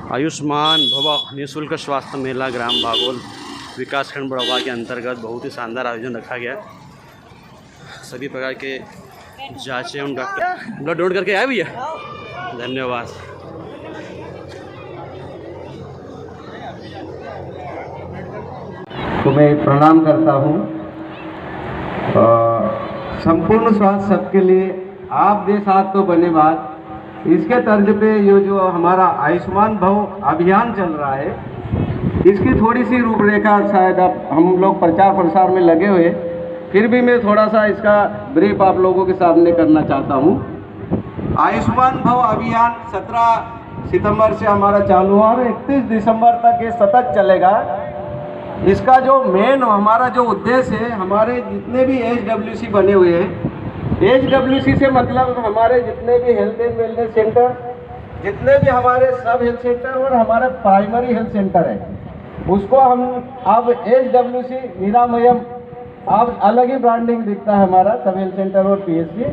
आयुष्मान भव निःशुल्क स्वास्थ्य मेला ग्राम बागोल विकासखंड बड़ौदा के अंतर्गत बहुत ही शानदार आयोजन रखा गया। सभी प्रकार के जांचें एवं डॉक्टर ब्लड डोनेट करके आए भैया, धन्यवाद। तो मैं प्रणाम करता हूँ। संपूर्ण स्वास्थ्य सबके लिए आप दे साथ तो बने बात। इसके तर्ज पे ये जो हमारा आयुष्मान भव अभियान चल रहा है, इसकी थोड़ी सी रूपरेखा शायद अब हम लोग प्रचार प्रसार में लगे हुए, फिर भी मैं थोड़ा सा इसका ब्रीफ आप लोगों के सामने करना चाहता हूँ। आयुष्मान भव अभियान 17 सितंबर से हमारा चालू हुआ और 31 दिसंबर तक ये सतत चलेगा। इसका जो मेन हमारा जो उद्देश्य है, हमारे जितने भी HWC बने हुए हैं, HWC से मतलब हमारे जितने भी हेल्थ एंड वेलनेस सेंटर, जितने भी हमारे सब हेल्थ सेंटर और हमारे प्राइमरी हेल्थ सेंटर है, उसको हम अब HWC निरामयम, अब अलग ही ब्रांडिंग दिखता है हमारा सब हेल्थ सेंटर और PSC,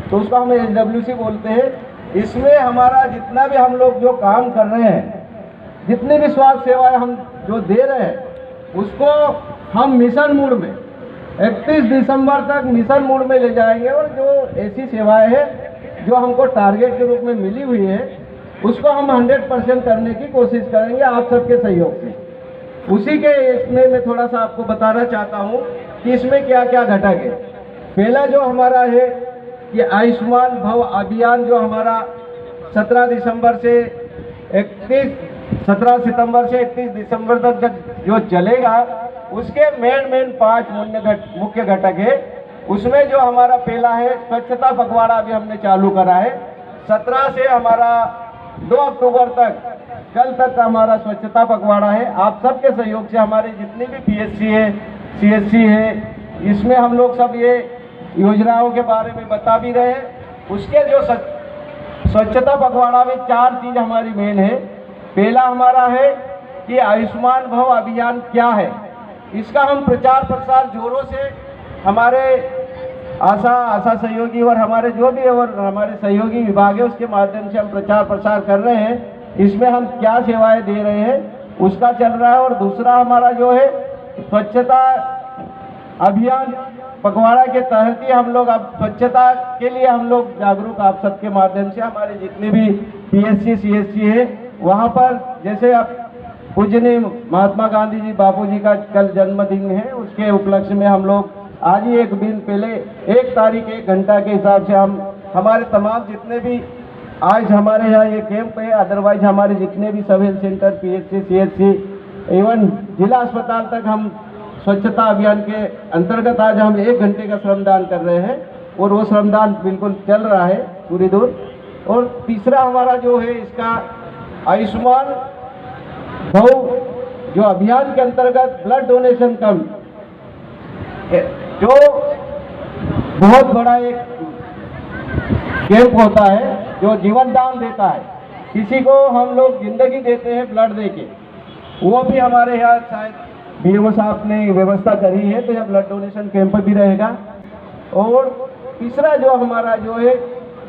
तो उसको हम HWC बोलते हैं। इसमें हमारा जितना भी हम लोग जो काम कर रहे हैं, जितनी भी स्वास्थ्य सेवाएं हम जो दे रहे हैं, उसको हम मिशन मोड में 31 दिसंबर तक मिशन मोड में ले जाएंगे। और जो ऐसी सेवाएं हैं जो हमको टारगेट के रूप में मिली हुई है, उसको हम 100% करने की कोशिश करेंगे आप सबके सहयोग से। उसी के इसमें मैं थोड़ा सा आपको बताना चाहता हूँ कि इसमें क्या क्या घटक है। पहला जो हमारा है कि आयुष्मान भव अभियान जो हमारा 17 सितंबर से 31 दिसंबर तक जो चलेगा, उसके मेन 5 मुख्य घटक है। उसमें जो हमारा पहला है स्वच्छता पखवाड़ा, अभी हमने चालू करा है। 17 से हमारा 2 अक्टूबर तक, कल तक का हमारा स्वच्छता पखवाड़ा है। आप सबके सहयोग से हमारे जितनी भी PSC है, CSC है, इसमें हम लोग सब ये योजनाओं के बारे में बता भी रहे हैं। उसके जो स्वच्छता पखवाड़ा में 4 चीज़ हमारी मेन है। पहला हमारा है कि आयुष्मान भव अभियान क्या है, इसका हम प्रचार प्रसार जोरों से हमारे आशा सहयोगी और हमारे जो भी और हमारे सहयोगी विभाग है, उसके माध्यम से हम प्रचार प्रसार कर रहे हैं। इसमें हम क्या सेवाएं दे रहे हैं उसका चल रहा है। और दूसरा हमारा जो है स्वच्छता अभियान पखवाड़ा के तहत ही हम लोग अब स्वच्छता के लिए हम लोग जागरूक, आप सबके माध्यम से हमारे जितने भी PSC CSC है, वहाँ पर जैसे आप पूजनीय महात्मा गांधी जी बापू जी का कल जन्मदिन है, उसके उपलक्ष्य में हम लोग आज ही एक दिन पहले 1 तारीख 1 घंटा के हिसाब से हम हमारे तमाम जितने भी आज हमारे यहाँ ये कैंप है, अदरवाइज हमारे जितने भी सब health centre PSC CSC even जिला अस्पताल तक हम स्वच्छता अभियान के अंतर्गत आज हम 1 घंटे का श्रमदान कर रहे हैं और वो श्रमदान बिल्कुल चल रहा है पूरी दूर। और तीसरा हमारा जो है इसका आयुष्मान भव जो अभियान के अंतर्गत ब्लड डोनेशन कैंप, जो बहुत बड़ा एक कैंप होता है जो जीवन दान देता है। किसी को हम लोग जिंदगी देते हैं ब्लड देके, वो भी हमारे यहाँ शायद BMO साहब ने व्यवस्था करी है, तो यह ब्लड डोनेशन कैंप भी रहेगा। और तीसरा जो हमारा जो है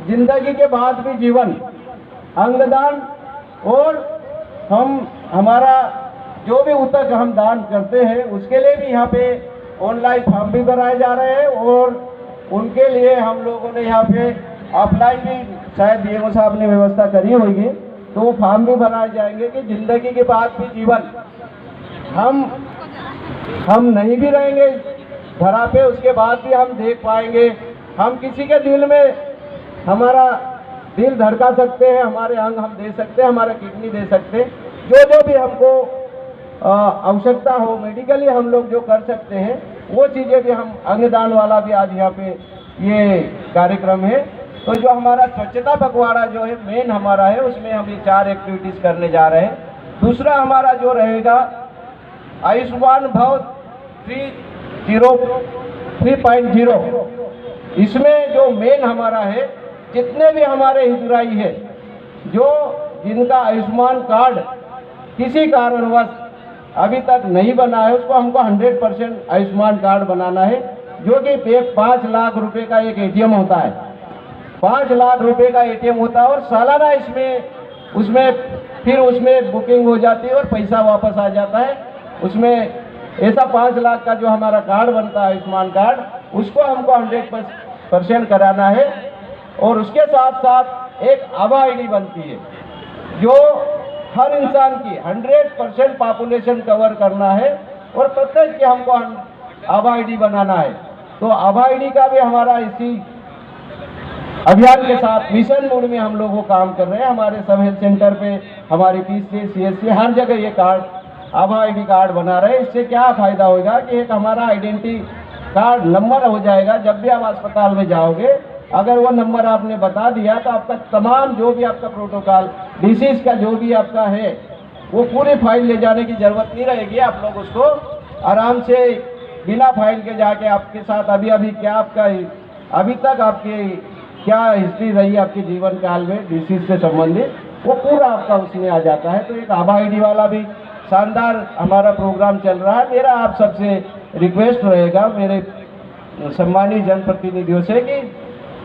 जिंदगी के बाद भी जीवन, अंगदान, और हमारा जो भी उतक हम दान करते हैं उसके लिए भी यहाँ पे ऑनलाइन फॉर्म भी भराए जा रहे हैं। और उनके लिए हम लोगों ने यहाँ पे ऑफलाइन भी शायद BMO साहब ने व्यवस्था करी होगी, तो वो फॉर्म भी भराए जाएंगे कि जिंदगी के बाद भी जीवन, हम नहीं भी रहेंगे धरा पे, उसके बाद भी हम देख पाएंगे। हम किसी के दिल में हमारा दिल धड़का सकते हैं, हमारे अंग हम दे सकते हैं, हमारा किडनी दे सकते हैं। जो भी हमको आवश्यकता हो मेडिकली हम लोग जो कर सकते हैं, वो चीज़ें भी हम, अंगदान वाला भी आज यहाँ पे ये कार्यक्रम है। तो जो हमारा स्वच्छता पखवाड़ा जो है मेन हमारा है, उसमें हम ये 4 एक्टिविटीज़ करने जा रहे हैं। दूसरा हमारा जो रहेगा आयुष्मान भव 3.0, इसमें जो मेन हमारा है, जितने भी हमारे हितग्राही है जो जिनका आयुष्मान कार्ड किसी कारणवश अभी तक नहीं बना है, उसको हमको 100% आयुष्मान कार्ड बनाना है, जो कि 5 लाख रुपए का एक ATM होता है। 5 लाख रुपए का ATM होता है और सालाना इसमें उसमें फिर उसमें बुकिंग हो जाती है और पैसा वापस आ जाता है। उसमें ऐसा 5 लाख का जो हमारा कार्ड बनता है आयुष्मान कार्ड, उसको हमको 100% कराना है। और उसके साथ साथ एक आभा आईडी बनती है जो हर इंसान की 100% पॉपुलेशन कवर करना है और प्रत्येक की हमको आभा आईडी बनाना है। तो आभा आईडी का भी हमारा इसी अभियान के साथ मिशन मोड में हम लोग वो काम कर रहे हैं। हमारे सब हेल्थ सेंटर पे, हमारी पीसी, सीएससी, हर जगह ये कार्ड, आभा आईडी कार्ड बना रहे हैं। इससे क्या फायदा होगा कि एक हमारा आइडेंटिटी कार्ड नंबर हो जाएगा। जब भी आप अस्पताल में जाओगे, अगर वो नंबर आपने बता दिया तो आपका तमाम जो भी आपका प्रोटोकॉल, डिसीज का जो भी आपका है, वो पूरी फाइल ले जाने की जरूरत नहीं रहेगी। आप लोग उसको आराम से बिना फाइल के जाके आपके साथ अभी क्या आपका अभी तक आपकी क्या हिस्ट्री रही आपके जीवन काल में डिसीज से संबंधित, वो पूरा आपका उसमें आ जाता है। तो एक आभा आईडी वाला भी शानदार हमारा प्रोग्राम चल रहा है। मेरा आप सबसे रिक्वेस्ट रहेगा मेरे सम्मानित जनप्रतिनिधियों से कि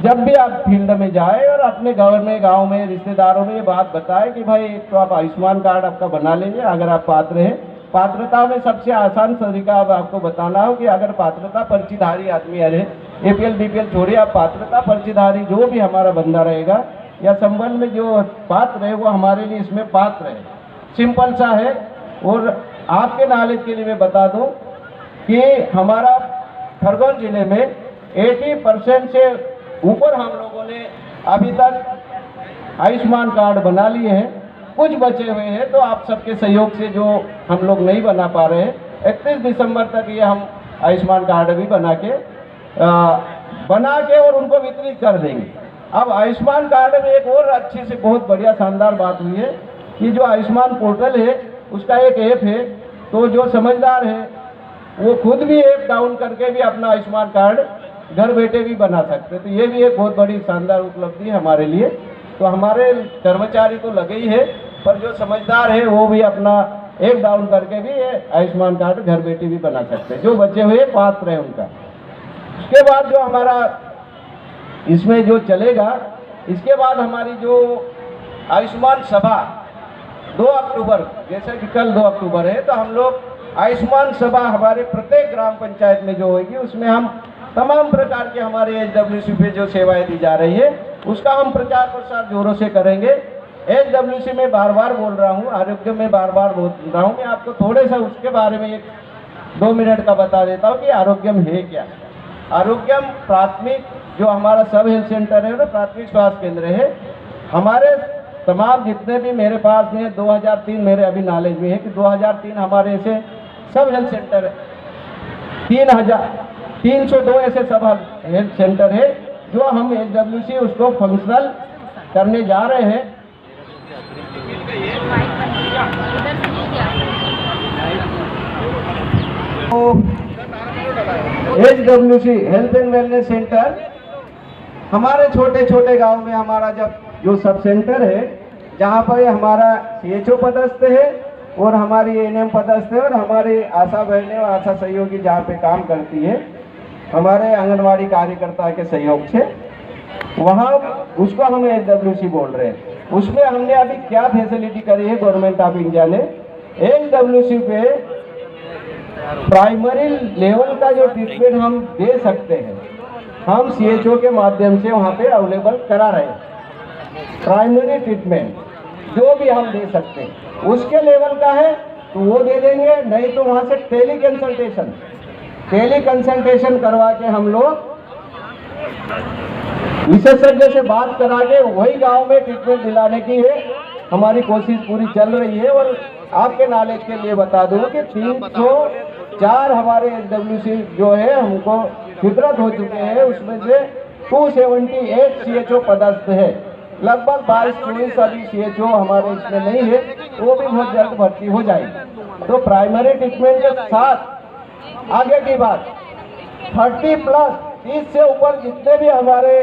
जब भी आप फील्ड में जाए और अपने गांव में रिश्तेदारों में ये बात बताएं कि भाई तो आप आयुष्मान कार्ड आपका बना लीजिए अगर आप पात्र हैं। पात्रता में सबसे आसान तरीका अब आपको बताना हो कि अगर पात्रता पर्चीधारी आदमी है, एपीएल बीपीएल छोड़िए, आप पात्रता पर्चीधारी जो भी हमारा बंदा रहेगा या संबंध में जो पात्र है वो हमारे लिए इसमें पात्र है। सिंपल सा है। और आपके नॉलेज के लिए मैं बता दूं कि हमारा खरगोन जिले में 80% से ऊपर हम लोगों ने अभी तक आयुष्मान कार्ड बना लिए हैं। कुछ बचे हुए हैं तो आप सबके सहयोग से जो हम लोग नहीं बना पा रहे हैं, 31 दिसंबर तक ये हम आयुष्मान कार्ड भी बना के और उनको वितरित कर देंगे। अब आयुष्मान कार्ड में एक और अच्छी से बहुत बढ़िया शानदार बात हुई है कि जो आयुष्मान पोर्टल है उसका एक ऐप है, तो जो समझदार है वो खुद भी ऐप डाउन करके भी अपना आयुष्मान कार्ड घर बैठे भी बना सकते हैं। तो ये भी एक बहुत बड़ी शानदार उपलब्धि है हमारे लिए। तो हमारे कर्मचारी तो लगे ही है, पर जो समझदार है वो भी अपना ऐप डाउन करके भी आयुष्मान कार्ड घर बैठे भी बना सकते हैं, जो बचे हुए पात्र हैं उनका। उसके बाद जो हमारा इसमें जो चलेगा, इसके बाद हमारी जो आयुष्मान सभा 2 अक्टूबर, जैसे कि कल 2 अक्टूबर है, तो हम लोग आयुष्मान सभा हमारे प्रत्येक ग्राम पंचायत में जो होगी उसमें हम तमाम प्रकार के हमारे एचडब्ल्यूसी पे जो सेवाएं दी जा रही है उसका हम प्रचार प्रसार जोरों से करेंगे। एचडब्ल्यूसी में बार बार बोल रहा हूँ, आरोग्य में बार बार बोल रहा हूँ। मैं आपको थोड़े सा उसके बारे में 1-2 मिनट का बता देता हूँ कि आरोग्यम है क्या। आरोग्यम प्राथमिक जो हमारा सब हेल्थ सेंटर है और प्राथमिक स्वास्थ्य केंद्र है। हमारे तमाम जितने भी मेरे पास में 2003 मेरे अभी नॉलेज में है कि 2003 हमारे ऐसे सब हेल्थ सेंटर है, 302 ऐसे सब हेल्थ सेंटर है जो हम एचडब्ल्यूसी उसको फंक्शनल करने जा रहे हैं। HWC health and wellness centre हमारे छोटे छोटे गांव में हमारा जब जो सब सेंटर है जहां पर हमारा सीएचओ पदस्थ है और हमारी एएनएम पदस्थ है और हमारे आशा बहनें और आशा सहयोगी जहाँ पे काम करती है हमारे आंगनवाड़ी कार्यकर्ता के सहयोग से, वहाँ उसको हम एचडब्ल्यूसी बोल रहे हैं। उसमें हमने अभी क्या फैसिलिटी करी है गवर्नमेंट ऑफ इंडिया ने, एचडब्ल्यूसी पे प्राइमरी लेवल का जो ट्रीटमेंट हम दे सकते हैं हम सीएचओ के माध्यम से वहाँ पे अवेलेबल करा रहे हैं। प्राइमरी ट्रीटमेंट जो भी हम दे सकते हैं उसके लेवल का है तो वो दे देंगे, नहीं तो वहाँ से टेली कंसल्टेशन करवा के हम लोग विशेषज्ञ से बात करा के वही गांव में ट्रीटमेंट दिलाने की है हमारी कोशिश पूरी चल रही है। और आपके नॉलेज के लिए बता दूं कि 304 हमारे एचडब्ल्यूसी जो है हमको वितरित हो चुके हैं, उसमें से 278 सीएचओ पदस्थ है। लगभग 22-24 अभी सीएचओ हमारे इसमें नहीं है, वो भी बहुत जल्द भर्ती हो जाएगी। तो प्राइमरी ट्रीटमेंट के साथ आगे की बात 30+ से ऊपर जितने भी हमारे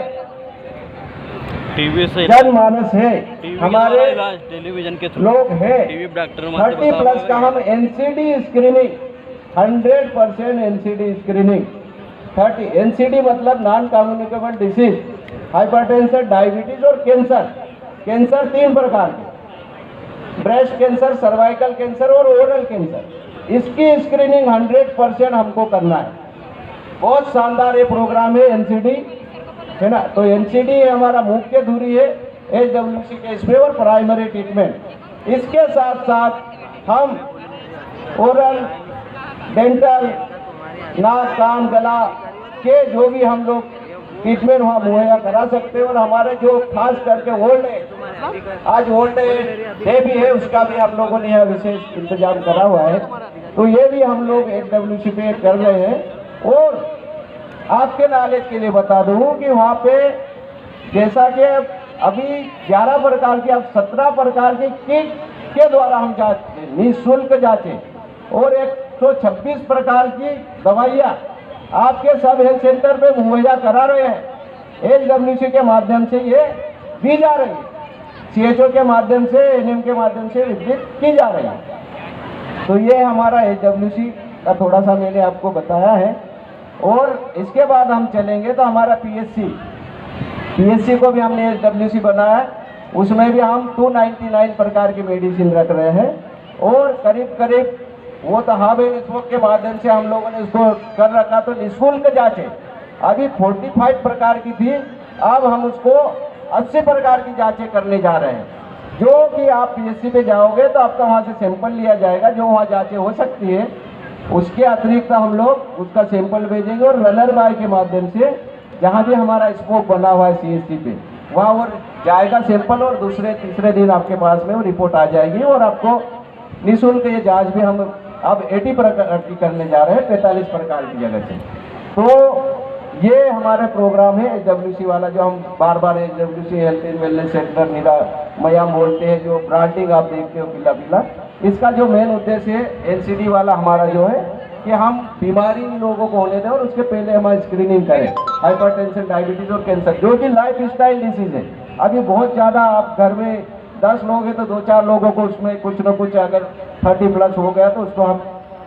टीवी से जनमानस है हमारे टेलीविजन के लोग हैं, टीवी डॉक्टर 30+ का हम NCD screening 100% NCD screening 30 NCD मतलब non communicable disease, hypertension, diabetes और कैंसर 3 प्रकार के ब्रेस्ट कैंसर, सर्वाइकल कैंसर और ओरल कैंसर, इसकी स्क्रीनिंग 100% हमको करना है। बहुत शानदार ये प्रोग्राम है एनसीडी, है ना। तो एनसीडी हमारा मुख्य धुरी है एचडब्ल्यूसी केस में और प्राइमरी ट्रीटमेंट। इसके साथ साथ हम ओरल, डेंटल, नाक, कान, गला के जो भी हम लोग ट्रीटमेंट वहाँ मुहैया करा सकते हैं। और हमारे जो खास करके ओल्ड एज, आज ओल्ड एज डे भी है, उसका भी आप लोगों ने यहाँ विशेष इंतजाम करा हुआ है। तो ये भी हम लोग एचडब्ल्यूसी पे कर रहे हैं। और आपके नॉलेज के लिए बता दूँ कि वहाँ पे जैसा कि अभी 11 प्रकार की, अब 17 प्रकार की किट के द्वारा हम जांचते, निःशुल्क जांचें, और 126 प्रकार की दवाइयाँ आपके सब हेल्थ सेंटर पे मुहैया करा रहे हैं। एचडब्ल्यूसी के माध्यम से ये दी जा रही है, सीएचओ के माध्यम से, एनएम के माध्यम से वितरित की जा रही है। तो ये हमारा एचडब्ल्यूसी का थोड़ा सा मैंने आपको बताया है। और इसके बाद हम चलेंगे तो हमारा पीएचसी को भी हमने एचडब्ल्यूसी बनाया है, उसमें भी हम 299 प्रकार की मेडिसिन रख रहे हैं। और करीब करीब वो तो हब नेटवर्क के माध्यम से हम लोगों ने इसको कर रखा। तो निःशुल्क जांचें अभी 45 प्रकार की थी, अब हम उसको 80 प्रकार की जांचें करने जा रहे हैं। जो कि आप पीएचसी पे जाओगे तो आपका वहाँ से सैंपल लिया जाएगा, जो वहाँ जांचें हो सकती है उसके अतिरिक्त हम लोग उसका सैंपल भेजेंगे। और रनर बाय के माध्यम से जहाँ भी हमारा स्कोप बना हुआ है सीएचसी पे, वहाँ वो जाएगा सैंपल, और दूसरे तीसरे दिन आपके पास में वो रिपोर्ट आ जाएगी। और आपको निःशुल्क ये जांच भी हम अब 80 प्रकार की करने जा रहे हैं, 45 प्रकार की जगह से। तो ये हमारे प्रोग्राम है एचडब्ल्यूसी वाला, जो हम बार बार HWC health and wellness centre Niramayam बोलते हैं, जो ब्रांडिंग आप देखते हो पीला पीला, इसका जो मेन उद्देश्य है एनसीडी वाला हमारा जो है कि हम बीमारी लोगों को होने दें और उसके पहले हमारी स्क्रीनिंग करें। हाइपरटेंशन, डायबिटीज और कैंसर, जो कि लाइफ स्टाइल डिसीज है। अभी बहुत ज़्यादा, आप घर में 10 लोग हैं तो 2-4 लोगों को उसमें कुछ ना कुछ, अगर 30 प्लस हो गया तो उसको हम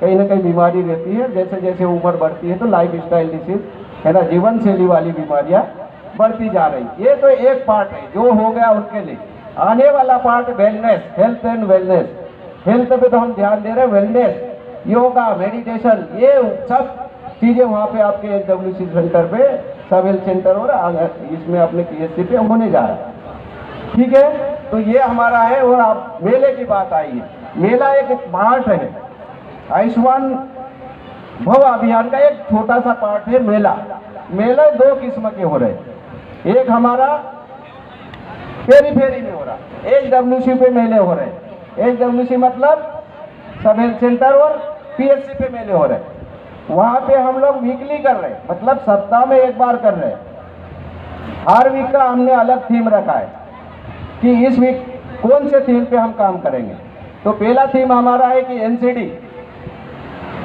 कहीं ना कहीं बीमारी रहती है। जैसे जैसे उम्र बढ़ती है तो लाइफ स्टाइल डिसीज, है ना, जीवन शैली वाली बीमारियां बढ़ती जा रही। ये तो एक पार्ट है जो हो गया उनके लिए। आने वाला part wellness, health and wellness. Health पे तो हम ध्यान दे रहे हैं, वेलनेस, योगा, मेडिटेशन, ये सब चीज़ें वहाँ पे आपके एचडब्ल्यूसी सेंटर पे, सब हेल्थ सेंटर और इसमें अपने पीएचसी पे होने जा रहा है। ठीक है, तो ये हमारा है। और आप मेले की बात आई है, मेला एक पार्ट है आयुष्मान भव अभियान का, एक छोटा सा पार्ट है मेला। मेला 2 किस्म के हो रहे, एक हमारा पेरीफेरी में हो रहा, एचडब्ल्यूसी पे मेले हो रहे। एचडब्ल्यूसी मतलब सब हेल्थ सेंटर और पीएचसी पे मेले हो रहे। वहाँ पे हम लोग वीकली कर रहे हैं, मतलब सप्ताह में एक बार कर रहे हैं। हर वीक का हमने अलग थीम रखा है कि इस वीक कौन से थीम पे हम काम करेंगे। तो पहला थीम हमारा है कि एनसीडी,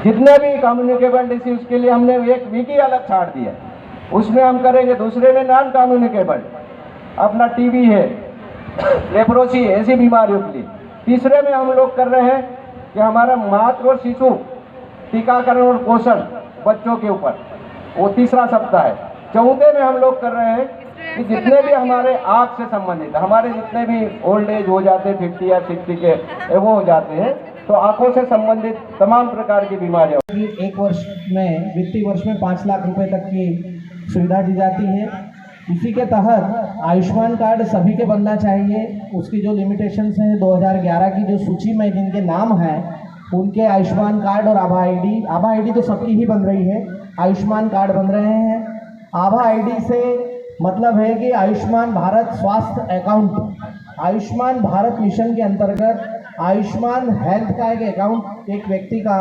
जितने भी कम्युनिकेबल डिसीज के लिए हमने एक वीक ही अलग छाड़ दिया, उसमें हम करेंगे। दूसरे में नॉन कम्युनिकेबल, अपना टीबी है, लेप्रोसी, ऐसी बीमारियों के लिए। तीसरे में हम लोग कर रहे हैं कि हमारा मातृ और शिशु टीकाकरण और पोषण बच्चों के ऊपर, वो तीसरा सप्ताह है। चौथे में हम लोग कर रहे हैं कि जितने भी हमारे आँख से संबंधित, हमारे जितने भी ओल्ड एज हो जाते हैं 50 या 60 के वो हो जाते हैं, तो आंखों से संबंधित तमाम प्रकार की बीमारियां। एक वर्ष में, वित्तीय वर्ष में 5 लाख रुपए तक की सुविधा दी जाती है। इसी के तहत आयुष्मान कार्ड सभी के बनना चाहिए। उसकी जो लिमिटेशंस हैं 2011 की जो सूची में जिनके नाम हैं उनके आयुष्मान कार्ड और आभा आईडी तो सबकी ही बन रही है, आयुष्मान कार्ड बन रहे हैं। आभा आईडी से मतलब है कि आयुष्मान भारत स्वास्थ्य अकाउंट, आयुष्मान भारत मिशन के अंतर्गत आयुष्मान हेल्थ का एक अकाउंट एक व्यक्ति का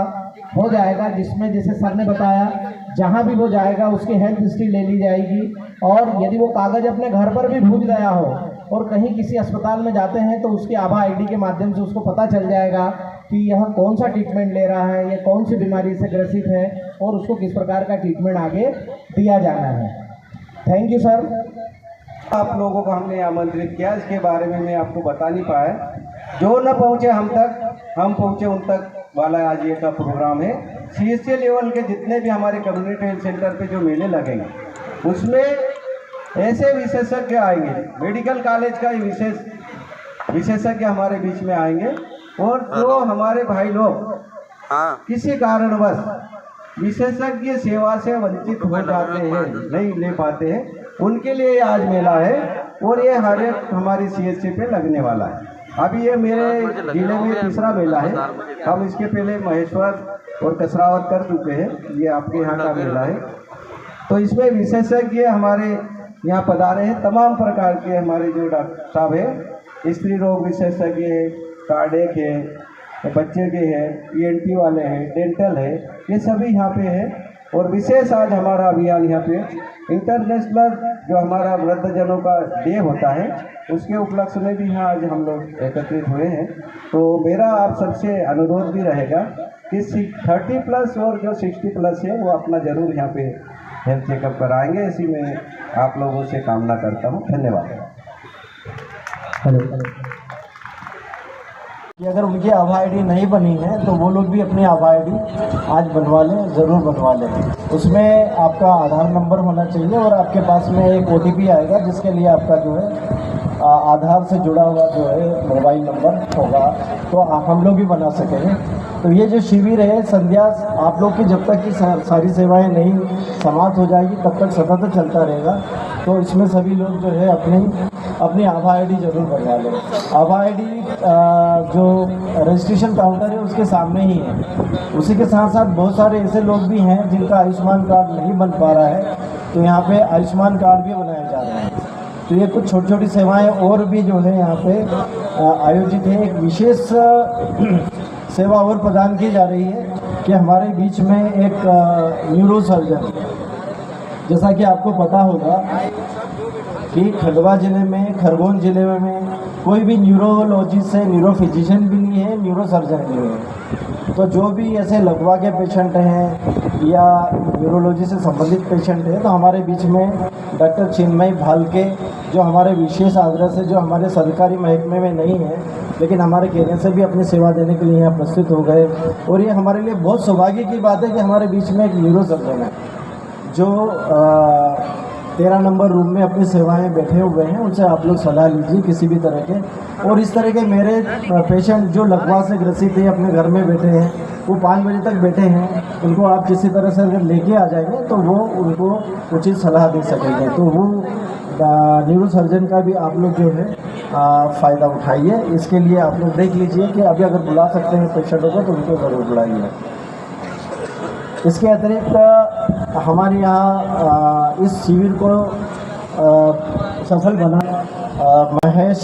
हो जाएगा, जिसमें जैसे सर ने बताया जहां भी वो जाएगा उसकी हेल्थ हिस्ट्री ले ली जाएगी। और यदि वो कागज़ अपने घर पर भी भूल गया हो और कहीं किसी अस्पताल में जाते हैं तो उसकी आभा आईडी के माध्यम से उसको पता चल जाएगा कि यह कौन सा ट्रीटमेंट ले रहा है, या कौन सी बीमारी से ग्रसित है और उसको किस प्रकार का ट्रीटमेंट आगे दिया जाना है। Thank you sir. आप लोगों को हमने आमंत्रित किया, इसके बारे में मैं आपको बता नहीं पाया। जो न पहुँचे हम तक, हम पहुँचे उन तक वाला आज ये का प्रोग्राम है। सीएचसी लेवल के जितने भी हमारे कम्युनिटी हेल्थ सेंटर पे जो मेले लगेंगे उसमें ऐसे विशेषज्ञ आएंगे, मेडिकल कॉलेज का विशेष विशेषज्ञ हमारे बीच में आएंगे और जो हमारे भाई लोग किसी कारणवश विशेषज्ञ सेवा से वंचित हो जाते हैं, नहीं ले पाते हैं, उनके लिए आज मेला है और ये हर एक हमारी CHC पे लगने वाला है। अभी ये मेरे जिले में तीसरा मेला है। हम इसके पहले महेश्वर और कसरावत कर चुके हैं, ये आपके यहाँ का मेला है। तो इसमें विशेषज्ञ हमारे यहाँ पधारे हैं, तमाम प्रकार के हमारे जो डॉक्टर साहब हैं, स्त्री रोग विशेषज्ञ है, कार्डियक है, बच्चे के हैं, ENT वाले हैं, डेंटल है, ये सभी यहाँ पे हैं। और विशेष आज हमारा अभियान यहाँ पे इंटरनेशनल जो हमारा वृद्धजनों का डे होता है, उसके उपलक्ष्य में भी यहाँ आज हम लोग एकत्रित हुए हैं। तो मेरा आप सबसे अनुरोध भी रहेगा कि 30+ और जो 60+ है वो अपना ज़रूर यहाँ पे हेल्थ चेकअप कराएंगे। इसी में आप लोगों से कामना करता हूँ। धन्यवाद। कि अगर उनकी आभा ID नहीं बनी है तो वो लोग भी अपनी आभा ID आज बनवा लें, ज़रूर बनवा लें। उसमें आपका आधार नंबर होना चाहिए और आपके पास में एक OTP आएगा, जिसके लिए आपका जो है आधार से जुड़ा हुआ जो है मोबाइल नंबर होगा, तो हम लोग भी बना सकेंगे। तो ये जो शिविर है संध्या आप लोग की जब तक की सारी सेवाएं नहीं समाप्त हो जाएगी तब तक सतत चलता रहेगा। तो इसमें सभी लोग जो है अपनी आभा ID जरूर बनवा लें। आभा ID जो रजिस्ट्रेशन काउंटर है उसके सामने ही है। उसी के साथ साथ बहुत सारे ऐसे लोग भी हैं जिनका आयुष्मान कार्ड नहीं बन पा रहा है, तो यहाँ पे आयुष्मान कार्ड भी बनाए जा रहे हैं। तो ये कुछ छोटी छोटी सेवाएं और भी जो है यहाँ पे आयोजित है। एक विशेष सेवा और प्रदान की जा रही है कि हमारे बीच में एक न्यूरो सर्जन, जैसा कि आपको पता होगा कि खंडवा ज़िले में, खरगोन ज़िले में कोई भी न्यूरोलॉजिस्ट से न्यूरो फिजिशियन भी नहीं है, न्यूरो सर्जन भी नहीं है। तो जो भी ऐसे लकवा के पेशेंट हैं या न्यूरोलॉजी से संबंधित पेशेंट हैं, तो हमारे बीच में डॉक्टर चिन्मय भालके, जो हमारे विशेष आग्रह से, जो हमारे सरकारी महकमे में नहीं है लेकिन हमारे कहने से भी अपनी सेवा देने के लिए यहाँ प्रस्तुत हो गए। और ये हमारे लिए बहुत सौभाग्य की बात है कि हमारे बीच में एक न्यूरो सर्जन है जो 13 नंबर रूम में अपनी सेवाएं बैठे हुए हैं। उनसे आप लोग सलाह लीजिए किसी भी तरह के। और इस तरह के मेरे पेशेंट जो लकवा से ग्रसित है, अपने घर में बैठे हैं, वो 5 बजे तक बैठे हैं, उनको आप किसी तरह से अगर लेके आ जाएंगे तो वो उनको उचित सलाह दे सकेंगे। तो वो न्यूरो सर्जन का भी आप लोग जो है फ़ायदा उठाइए। इसके लिए आप लोग देख लीजिए कि अभी अगर बुला सकते हैं पेशेंटों को तो उनको ज़रूर बुलाइए। इसके अतिरिक्त हमारे यहाँ इस शिविर को सफल बना महेश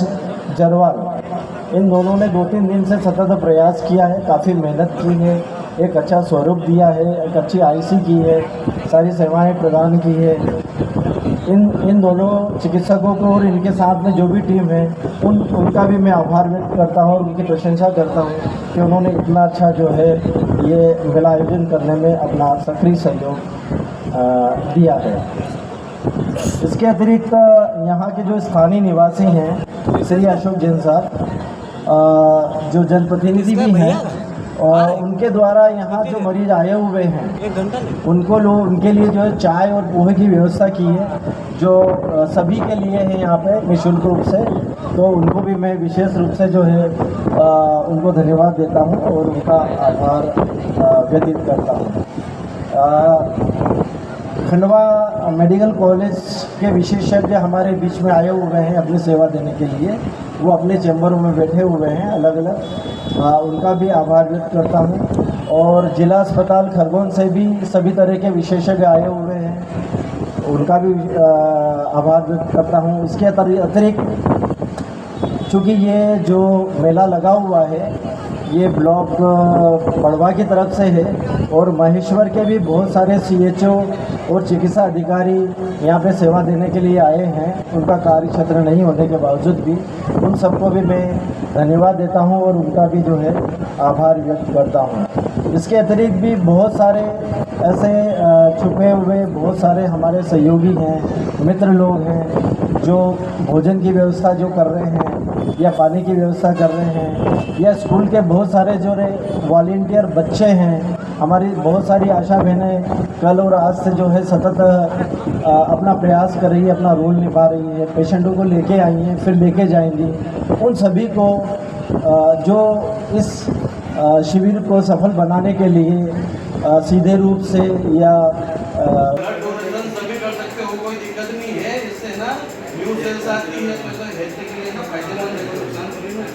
जरवाल, इन दोनों ने 2-3 दिन से सतत प्रयास किया है, काफ़ी मेहनत की है, एक अच्छा स्वरूप दिया है, एक अच्छी IC की है, सारी सेवाएं प्रदान की है। इन दोनों चिकित्सकों को और इनके साथ में जो भी टीम है उनका भी मैं आभार व्यक्त करता हूँ और उनकी प्रशंसा करता हूँ कि उन्होंने इतना अच्छा जो है ये मेला आयोजन करने में अपना सक्रिय सहयोग दिया है। इसके अतिरिक्त यहाँ के जो स्थानीय निवासी हैं श्री अशोक जैन साहब, जो जनप्रतिनिधि भी हैं, और उनके द्वारा यहाँ जो मरीज आए हुए हैं उनके लिए जो है चाय और पोहे की व्यवस्था की है, जो सभी के लिए है यहाँ पे निःशुल्क रूप से। तो उनको भी मैं विशेष रूप से जो है उनको धन्यवाद देता हूँ और उनका आभार व्यतीत करता हूँ। खंडवा मेडिकल कॉलेज के विशेषज्ञ हमारे बीच में आए हुए हैं अपनी सेवा देने के लिए। वो अपने चैम्बरों में बैठे हुए हैं अलग अलग, उनका भी आभार व्यक्त करता हूँ। और जिला अस्पताल खरगोन से भी सभी तरह के विशेषज्ञ आए हुए हैं, उनका भी आभार व्यक्त करता हूँ। इसके अतिरिक्त चूँकि ये जो मेला लगा हुआ है ये ब्लॉक बड़वा की तरफ से है और महेश्वर के भी बहुत सारे CHO और चिकित्सा अधिकारी यहाँ पे सेवा देने के लिए आए हैं। उनका कार्य क्षेत्र नहीं होने के बावजूद भी उन सबको भी मैं धन्यवाद देता हूँ और उनका भी जो है आभार व्यक्त करता हूँ। इसके अतिरिक्त भी बहुत सारे ऐसे छुपे हुए बहुत सारे हमारे सहयोगी हैं, मित्र लोग हैं जो भोजन की व्यवस्था जो कर रहे हैं या पानी की व्यवस्था कर रहे हैं, या स्कूल के बहुत सारे जो वॉलंटियर बच्चे हैं हमारी बहुत सारी आशा बहनें कल और आज से जो है सतत अपना प्रयास कर रही है, अपना रोल निभा रही है, पेशेंटों को लेके आई हैं, फिर लेके जाएंगी। उन सभी को जो इस शिविर को सफल बनाने के लिए सीधे रूप से या सभी कर सकते हो, कोई दिक्कत नहीं है। इससे ना न्यू सेल्स आती है तो हेल्थ के लिए ना फायदेमंद है, कोई नुकसान थोड़ी ना।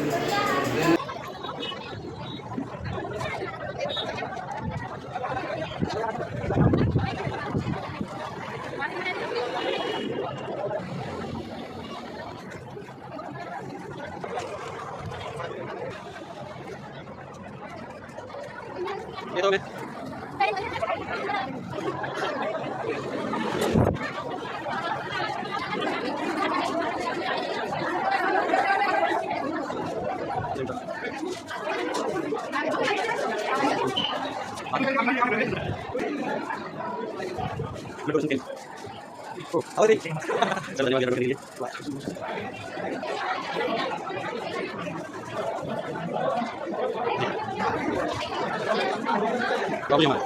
ये तो मैं प्रॉब्लम है।